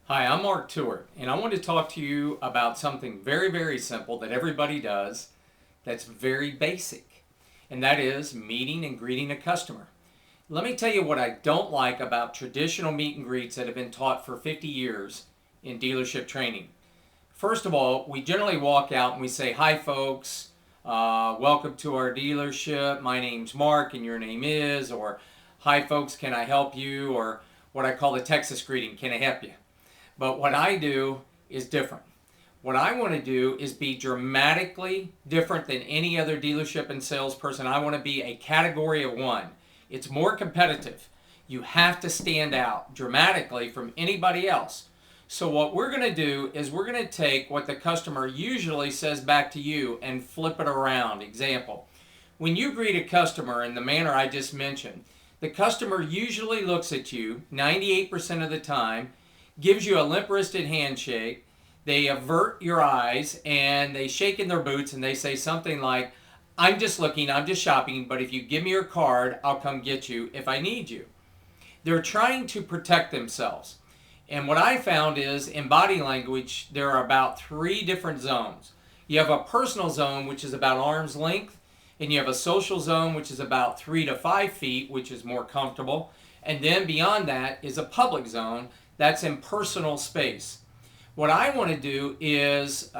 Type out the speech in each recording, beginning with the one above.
Hi, I'm Mark Tewart, and I want to talk to you about something very, very simple that everybody does that's very basic, and that is meeting and greeting a customer. Let me tell you what I don't like about traditional meet and greets that have been taught for 50 years in dealership training. First of all, we generally walk out and we say, "Hi, folks, welcome to our dealership. My name's Mark, and your name is," or "Hi, folks, can I help you?" or what I call the Texas greeting, "Can I help you?" But what I do is different. What I want to do is be dramatically different than any other dealership and salesperson. I want to be a category of one. It's more competitive. You have to stand out dramatically from anybody else. So what we're going to do is we're going to take what the customer usually says back to you and flip it around. Example, when you greet a customer in the manner I just mentioned, the customer usually looks at you 98% of the time, gives you a limp-wristed handshake, they avert your eyes, and they shake in their boots and they say something like, "I'm just looking, I'm just shopping, but if you give me your card, I'll come get you if I need you." They're trying to protect themselves. And what I found is in body language, there are about 3 different zones. You have a personal zone, which is about arm's length, and you have a social zone, which is about 3 to 5 feet, which is more comfortable. And then beyond that is a public zone that's in personal space. What I want to do is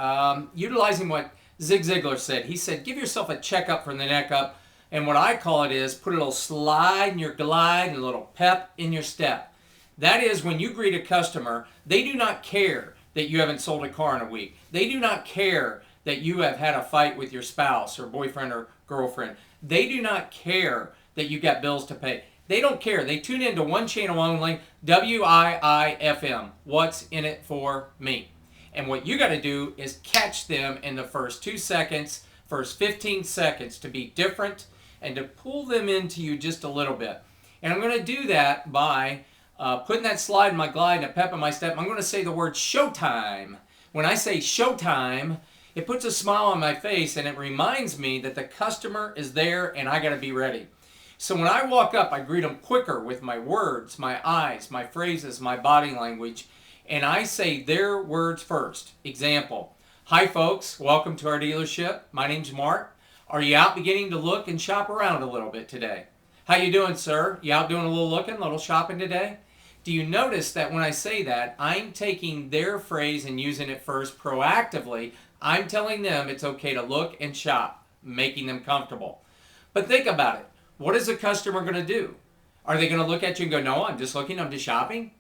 utilizing what Zig Ziglar said. He said, give yourself a checkup from the neck up. And what I call it is put a little slide in your glide and a little pep in your step. That is when you greet a customer, they do not care that you haven't sold a car in a week. They do not care that you have had a fight with your spouse or boyfriend or girlfriend. They do not care that you got bills to pay. They don't care. They tune into one channel only, WIIFM. What's in it for me? And what you got to do is catch them in the first 2 seconds, first 15 seconds to be different and to pull them into you just a little bit. And I'm going to do that by putting that slide in my glide and a pep in my step. I'm going to say the word showtime. When I say showtime, it puts a smile on my face and it reminds me that the customer is there and I got to be ready. So when I walk up, I greet them quicker with my words, my eyes, my phrases, my body language, and I say their words first. Example, "Hi folks, welcome to our dealership. My name's Mark. Are you out beginning to look and shop around a little bit today? How you doing, sir? You out doing a little looking, a little shopping today?" Do you notice that when I say that, I'm taking their phrase and using it first proactively? I'm telling them it's okay to look and shop, making them comfortable. But think about it. What is the customer going to do? Are they going to look at you and go, "No, I'm just looking, I'm just shopping"?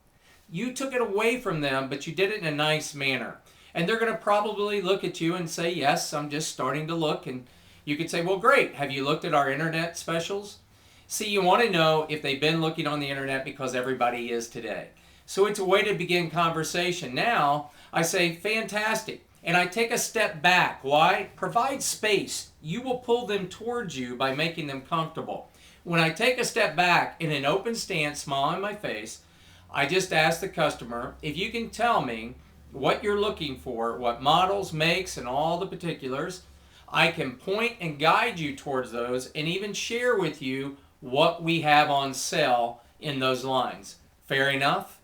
You took it away from them, but you did it in a nice manner. And they're going to probably look at you and say, "Yes, I'm just starting to look." And you could say, "Well, great. Have you looked at our internet specials?" See, you want to know if they've been looking on the internet because everybody is today. So it's a way to begin conversation. Now, I say, "Fantastic." And I take a step back. Why? Provide space. You will pull them towards you by making them comfortable. When I take a step back in an open stance, smile on my face, I just ask the customer, if you can tell me what you're looking for, what models, makes, and all the particulars, I can point and guide you towards those and even share with you what we have on sale in those lines. Fair enough?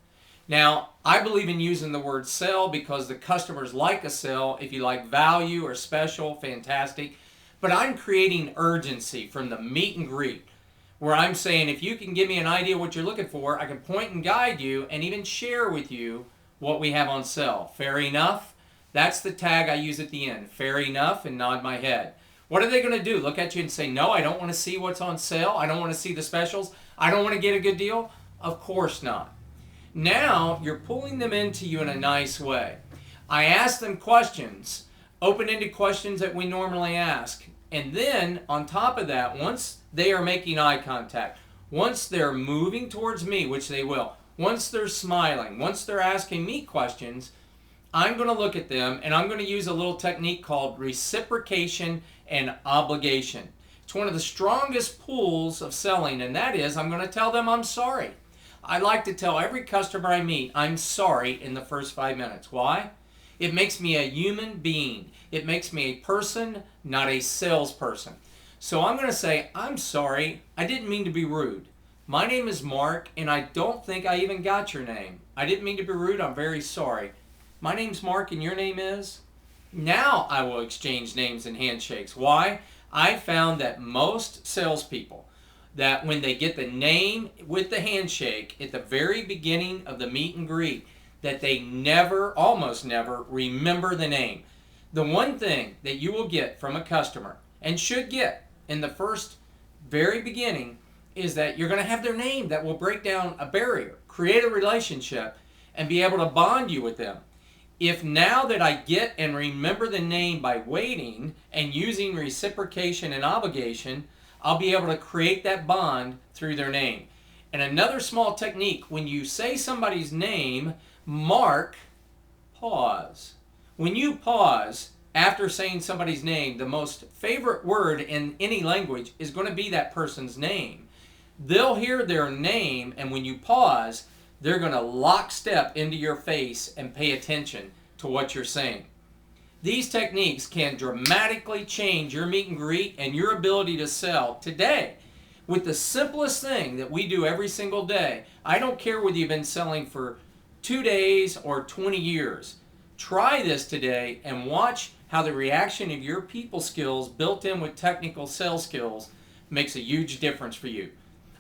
Now, I believe in using the word sell because the customers like a sell. If you like value or special, fantastic. But I'm creating urgency from the meet and greet where I'm saying if you can give me an idea what you're looking for, I can point and guide you and even share with you what we have on sale. Fair enough? That's the tag I use at the end. Fair enough, and nod my head. What are they going to do? Look at you and say, "No, I don't want to see what's on sale. I don't want to see the specials. I don't want to get a good deal"? Of course not. Now you're pulling them into you in a nice way. I ask them questions, open-ended questions that we normally ask. And then on top of that, once they are making eye contact, once they're moving towards me, which they will, once they're smiling, once they're asking me questions, I'm going to look at them and I'm going to use a little technique called reciprocation and obligation. It's one of the strongest pulls of selling, and that is I'm going to tell them I'm sorry. I like to tell every customer I meet I'm sorry in the first 5 minutes. Why? It makes me a human being. It makes me a person, not a salesperson. So I'm going to say, "I'm sorry. I didn't mean to be rude. My name is Mark, and I don't think I even got your name. I didn't mean to be rude. I'm very sorry. My name's Mark and your name is? Now I will exchange names and handshakes. Why? I found that most salespeople, that when they get the name with the handshake at the very beginning of the meet and greet, that they never, almost never, remember the name. The one thing that you will get from a customer, and should get in the first very beginning, is that you're going to have their name that will break down a barrier, create a relationship, and be able to bond you with them. If now that I get and remember the name by waiting and using reciprocation and obligation, I'll be able to create that bond through their name. And another small technique, when you say somebody's name, mark, pause. When you pause after saying somebody's name, the most favorite word in any language is going to be that person's name. They'll hear their name, and when you pause, they're going to lockstep into your face and pay attention to what you're saying. These techniques can dramatically change your meet and greet and your ability to sell today with the simplest thing that we do every single day. I don't care whether you've been selling for 2 days or 20 years. Try this today and watch how the reaction of your people skills built in with technical sales skills makes a huge difference for you.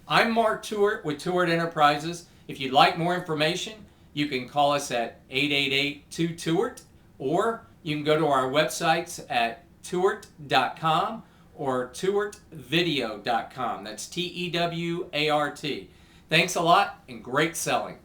I'm Mark Tewart with Tewart Enterprises. If you'd like more information, you can call us at 888-2-TEWART, or you can go to our websites at tewart.com or tewartvideo.com. That's Tewart. Thanks a lot and great selling.